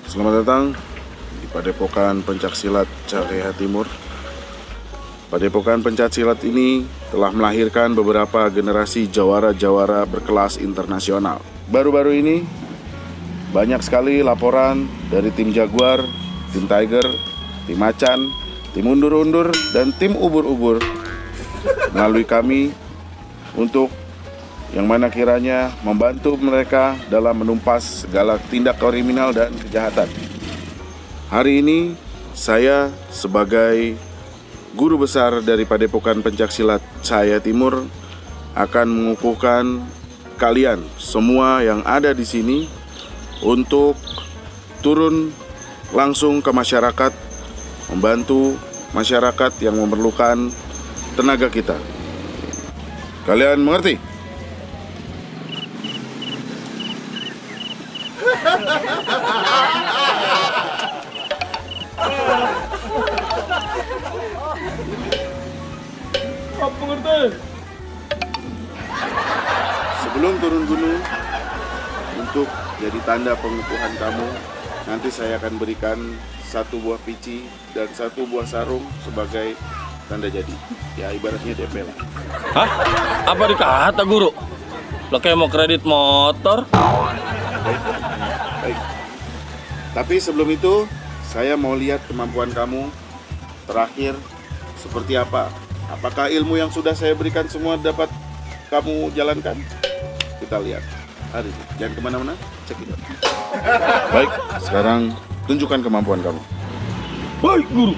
Selamat datang di Padepokan Pencaksilat Caleha Timur. Padepokan Pencaksilat ini telah melahirkan beberapa generasi jawara-jawara berkelas internasional. Baru-baru ini banyak sekali laporan dari tim Jaguar, tim Tiger, tim Macan, tim Undur-Undur, dan tim Ubur-Ubur melalui kami untuk yang mana kiranya membantu mereka dalam menumpas segala tindak kriminal dan kejahatan. Hari ini saya sebagai guru besar dari Padepokan Pencaksilat Caleha Timur akan mengukuhkan kalian semua yang ada di sini untuk turun langsung ke masyarakat, membantu masyarakat yang memerlukan tenaga kita. Kalian mengerti? Apa ngerti? Sebelum turun gunung, untuk jadi tanda pengukuhan kamu, nanti saya akan berikan satu buah pici dan satu buah sarung sebagai tanda jadi. Ya ibaratnya DP lah. Hah? Apa dikata guru? Lo kayak mau kredit motor? Baik. Tapi sebelum itu, saya mau lihat kemampuan kamu terakhir seperti apa. Apakah ilmu yang sudah saya berikan semua dapat kamu jalankan? Kita lihat hari ini. Jangan kemana-mana, cek itu. Baik, sekarang tunjukkan kemampuan kamu. Baik guru.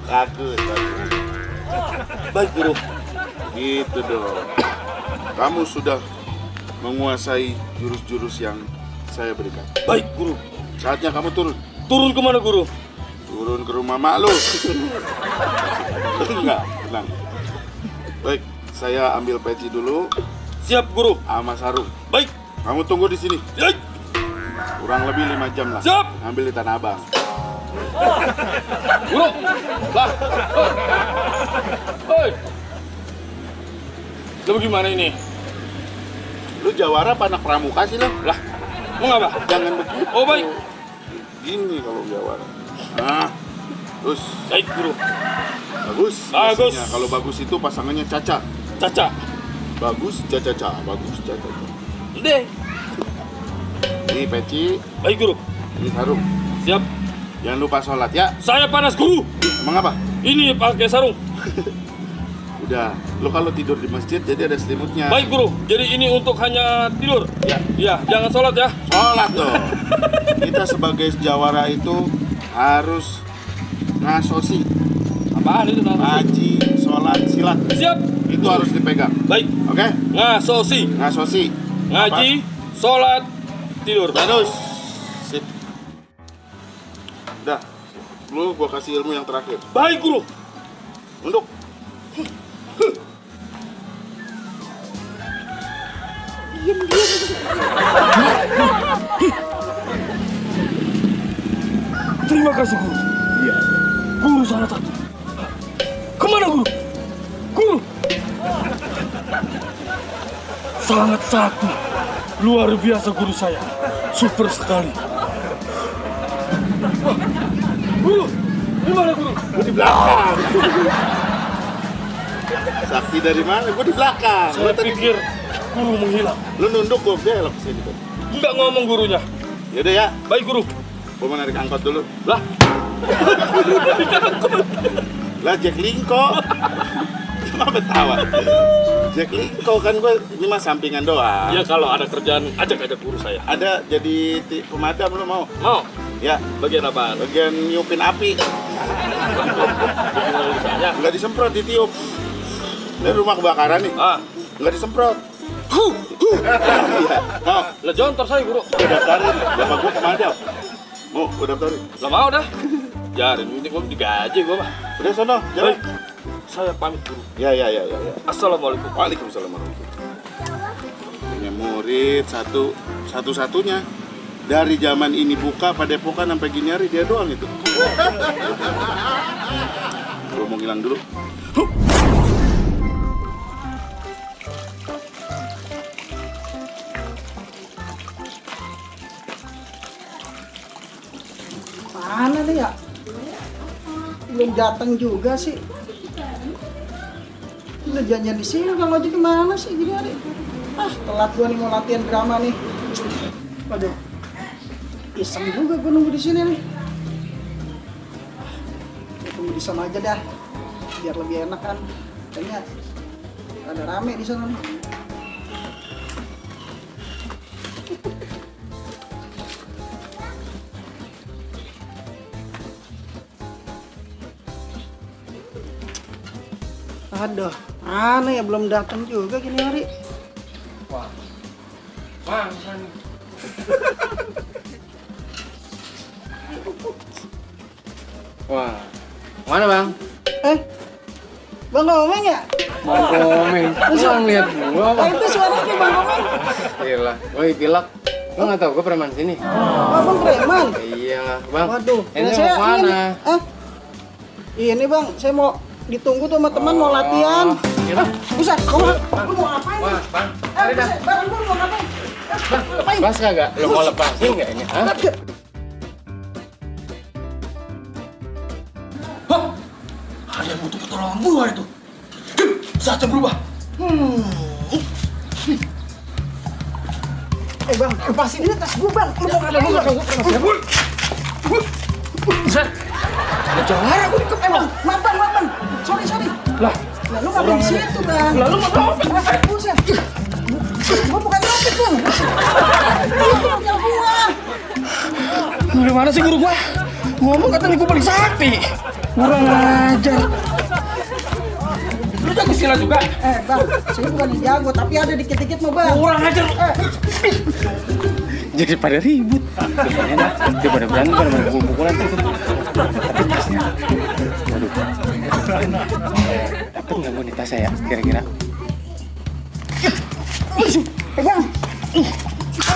Bagus. Baik guru. Gitu dong. Kamu sudah menguasai jurus-jurus yang saya berikan. Baik guru. Saatnya kamu turun. Turun kemana guru? Turun ke rumah mak lu. Enggak, tenang. Baik, saya ambil peci dulu Siap guru. sama sarung. Baik. Kamu tunggu di sini. Baik. Kurang lebih 5 jam lah. Siap. Ambil di Tanah Abang. Guru. Lah. Oi. Lo gimana ini? Lu jawara apa anak pramuka sih lo? Lah. Mau ngapa? Jangan begitu. Oh baik. Gini kalau jawara. Nah, terus Baik guru. bagus. Bagus. Biasanya kalau bagus itu pasangannya Caca. Caca. Bagus Caca. Bagus Caca. Deh. Ini peci, Baik guru. ini sarung. Siap. Jangan lupa sholat ya. Saya panas guru. Emang apa? Ini pakai sarung. Udah, lu kalau tidur di masjid jadi ada selimutnya. Baik guru. Jadi ini untuk hanya tidur. Ya, Iya, jangan sholat ya. sholat dong. Kita sebagai jawara itu harus ngasosi, Apaan itu namanya? ngaji, sholat, silat. Siap. Itu harus dipegang. Baik. Oke? Ngasosi, Ngasosi. ngaji, sholat, tidur. Terus. Sip. Udah. Lu gua kasih ilmu yang terakhir. Baik guru. Untuk Terima kasih guru. iya. Guru salah satu. Kemana guru? Guru. Sangat sakti. Luar biasa guru saya. Super sekali. Wah, guru. Gimana guru? Gua di belakang. Sakti dari mana? Gua di belakang. Saya pikir guru menghilang. Lu nunduk gua belok ke sini. Enggak ngomong gurunya. Yaudah ya, Baik guru. gua mau narik angkot dulu. Lah. Lah Jack Linko. Cuma betawa. Jack Linko kan gue ini mah sampingan doang. Ya kalau ada kerjaan ajak guru saya. Ada jadi pemadam lu mau? Mau? Ya, Bagian apaan? bagian nyupin api. Bagian usahanya. Enggak disemprot, ditiup. Ini rumah kebakaran nih. Ah, Enggak disemprot. Iya. Mau? lah jontor saya guru. Gue daftarin. Bapak gue pemadam. Mau gue daftarin? Lah mau dah. ngajarin, ini gue digaji gue mah. Udah sono, jalan. Saya pamit dulu. Ya. Assalamualaikum. Waalaikumsalam warahmatullahi. Punya murid satu-satunya dari zaman ini buka padepokan sampai gini hari dia doang itu. Gue mau ngilang dulu. Mana nih ya? Belum datang juga sih. Udah janjian di sini, Kang Ojek kemana sih gini hari? Telat gua nih mau latihan drama nih. Waduh, iseng juga gua nunggu di sini nih. Gua tunggu di sana aja dah, biar lebih enak kan. Kayaknya ada rame di sana nih. Aduh, aneh ya belum datang juga gini hari. Wah, Bang, sana. Wah, mana Bang? Bang Komeng ya? Bang Komeng, lu ngeliat gua Oh, Bang? itu suaranya Bang Komeng. Gila, woi pilak. Lu nggak tahu gua preman sini? Oh, Bang preman. Iya lah, Bang. Waduh, Ini saya mau kemana? Ini Bang, saya mau ditunggu tuh sama teman mau latihan. Iya. Bisa, kamu mau ngapain? Wah, Bang, mari dah. Barang gua mau ngapain? Bang, lepas kagak? Lu mau lepasin nggak ini? Hah? Ada yang butuh pertolongan gua itu. Saatnya berubah. Bang, lepasin ini tas gua, Bang. Lu mau ngapain? Bisa. Ada jawara gua ikut Bang, maaf Bang. Sorry. Lah, Lah, lu ngapain di situ, Bang? lalu mau topik. Buset. Gua bukan nyopet, Bang. Itu mobil gua. Dari mana sih guru gua? Ngomong katanya gua paling sakti. Kurang ajar. Lu jago silat juga? Bang, saya bukan yang jago, tapi ada dikit-dikit mau, Bang. Kurang ajar. Jadi pada ribut. Enak, dia pada berantem, pada main pukul-pukulan tuh. Tapi tasnya, waduh. Dapat nggak gua nih tasnya ya, kira-kira? Bang.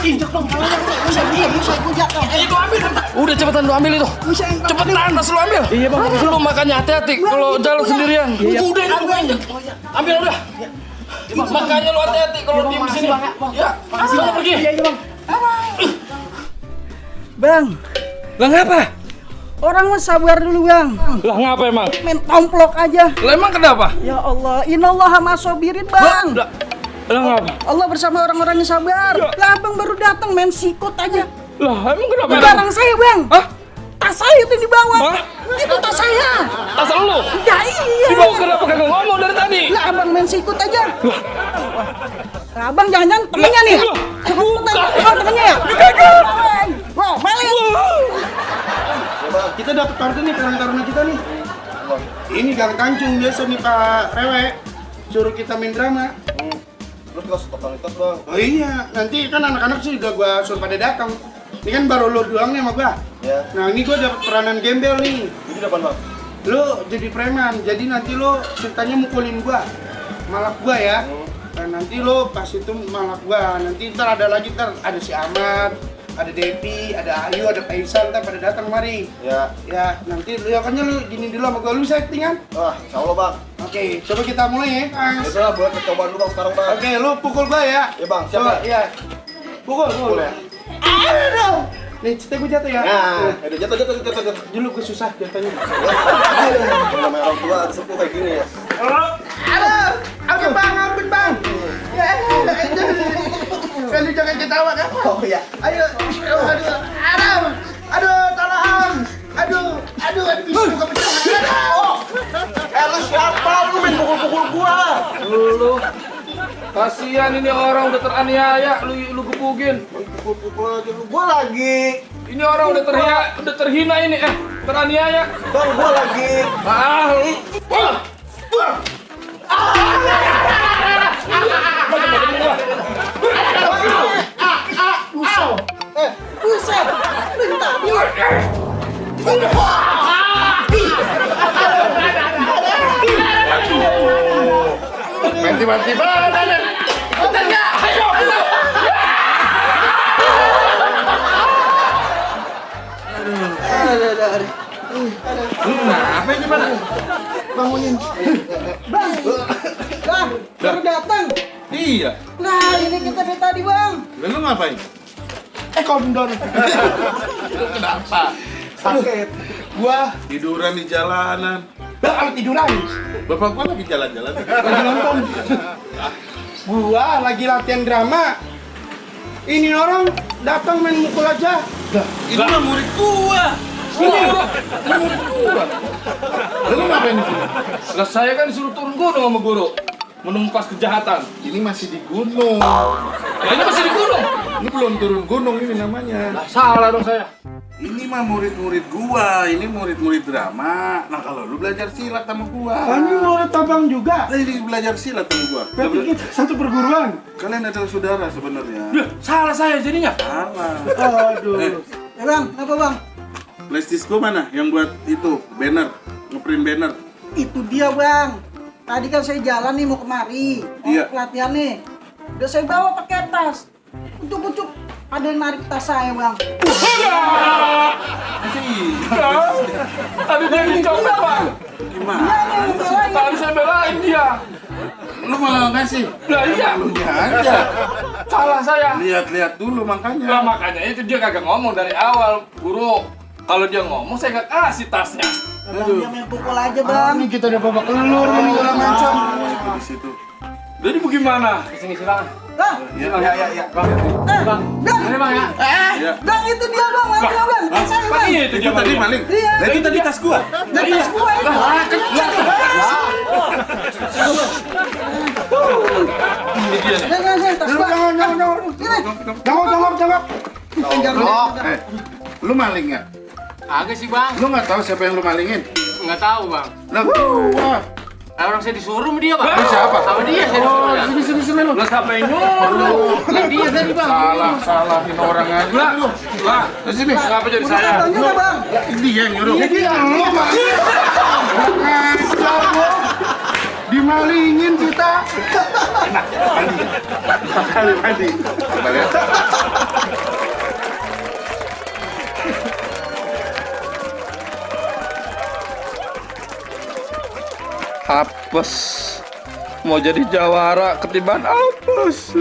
Injak dong, bisa injak dong. Itu ambil. Udah cepetan lu ambil itu. Cepetan tas lu ambil. Iya Bang, Lu makanya hati-hati kalau jalan sendirian. Udah itu gua injak. Ambil udah. Makanya lu hati-hati kalau diem di sini. Ya, sana pergi. Bang, Lah ngapa? orang mah sabar dulu, Bang. Lah ngapa emang? Main tomplok aja. Lah emang kenapa? Ya Allah, innallaha masobirin, Bang. Lah ngapa? Allah bersama orang-orang yang sabar. Lah, Abang baru datang main sikut aja. Lah emang kenapa? Barang saya, Bang. Hah? Tas saya itu yang dibawa. Hah? Itu tas saya. Tas lu? Ya iya. Dibawa kenapa kagak ngomong dari tadi? Lah, Abang main sikut aja. Lah, Abang jangan-jangan temennya nih. Bukan temennya ya? Wah, balik. Kita dapat kartu nih, Karang Taruna kita nih. Ini Gang Kancung biasa nih Pak Rewe. Suruh kita main drama. Lu kelas totalitas, Bang. Oh iya, nanti kan anak-anak sih udah gua suruh pada datang. Ini kan baru lu doang nih sama gua. Ya. Nah, ini gua dapat peranan gembel nih. Ini depan, Bang. Lu jadi preman, jadi nanti lu ceritanya mukulin gua. Malak gua ya. Dan nanti lu pas itu malak gua. Nanti ntar ada lagi, ada si Ahmad, ada Devi, ada Ayu, ada Faisal, ntar pada datang mari. Ya. Ya, nanti lu lu gini dulu sama gua. Lu bisa acting kan? Wah, insyaallah, Bang. Oke, coba kita mulai ya, Mas. Udah, boleh kita coba dulu, Bang, sekarang, Bang. Oke, lu pukul gua ya. Ya, Bang, siap, Coba, Bang. iya. Pukul ya. Aduh. Nih, cetek gua jatuh ya. Nah, udah jatuh. Dulu gua susah jatuhnya. Kalau namanya orang tua sepuh kayak gini ya. Aduh, Bang, ampun, Bang. Ya, kan lu jangan ketawa kan? Oh iya. Ayo, aduh, tolong. Aduh, bisa buka pecah. Lu siapa? Lu main pukul-pukul gua. Lu kasihan ini orang udah teraniaya, lu gebukin. Pukul-pukul aja lu. Gua lagi. Ini orang udah terhina ini, teraniaya. Bang, gua lagi. Buset. Lu tadi. tiba-tiba ada. Ikutan nggak? Ayo, ayo. Aduh. Kenapa ini pada? Bangunin. Bang. Bang, baru datang. Iya. Nah, ini kita dari tadi, Bang. Lalu ngapain? Kondor. Kenapa? Sakit. Gua Tiduran di jalanan. kalau tiduran, Bapak gua lagi jalan-jalan. lagi nonton. Gua lagi latihan drama. Ini orang datang main mukul aja. Ini mah murid gua. Ini Lalu ngapain di sini? Lah saya kan disuruh turun gunung sama guru menumpas kejahatan. Ini masih di gunung. Lah ini masih di gunung. Ini belum turun gunung ini namanya. Lah salah dong saya. Ini mah murid-murid gua, ini murid-murid drama. Nah kalau lu belajar silat sama gua. Ini mau tabang juga. Nah, ini belajar silat sama gua. Berarti kita satu perguruan. Kalian adalah saudara sebenarnya. Lah, salah saya jadinya. Salah. Aduh. Ya, Bang. Kenapa, Bang? Plastis gua mana yang buat itu banner, ngeprint banner. Itu dia, Bang. Tadi kan saya jalan nih mau kemari. Iya. Pelatihan nih. Udah saya bawa pakai tas. Ucuk-ucuk ada yang narik tas saya, Bang. Tadi dia dicopet, Pak. Gimana? Dia yang belain. Tadi saya belain dia. Lu malah ngasih. Lah iya. Lu aja. Salah saya. Lihat-lihat dulu Lah makanya. makanya itu dia kagak ngomong dari awal, guru. Kalau dia ngomong saya nggak kasih tasnya. Bang, dia main pukul aja, Bang. Ini kita udah babak kelur nih segala macam. Di situ. Jadi bagaimana? Sini silakan. Bang. Ya. Bang. Bang. Ini Bang ya. Ya. Bang, itu dia, Bang. Maling, Bang. Tas saya, Bang. Itu Itu tadi maling. Iya. Nah, itu tadi tas gua. Dan tas gua itu. Ini dia nih. Jangan, tas gua. Jangan. Ini. Jawab. Penjara. Lu maling ya? Agak sih bang, Lu nggak tahu siapa yang lu malingin? nggak tahu bang. Lah gua. Orang saya disuruh sama dia bang. Ini siapa? Sama dia saya disuruh. Ya. Sini lu. Lah siapa yang nyuruh? Lah dia tadi bang. Salahin orang aja. Lah, lah. Di sini. Kenapa jadi Udah saya? datang juga, Bang. Dia yang nyuruh. Jadi lu dimalingin kita. Mandi. Coba lihat. Apes. Mau jadi jawara ketiban apes.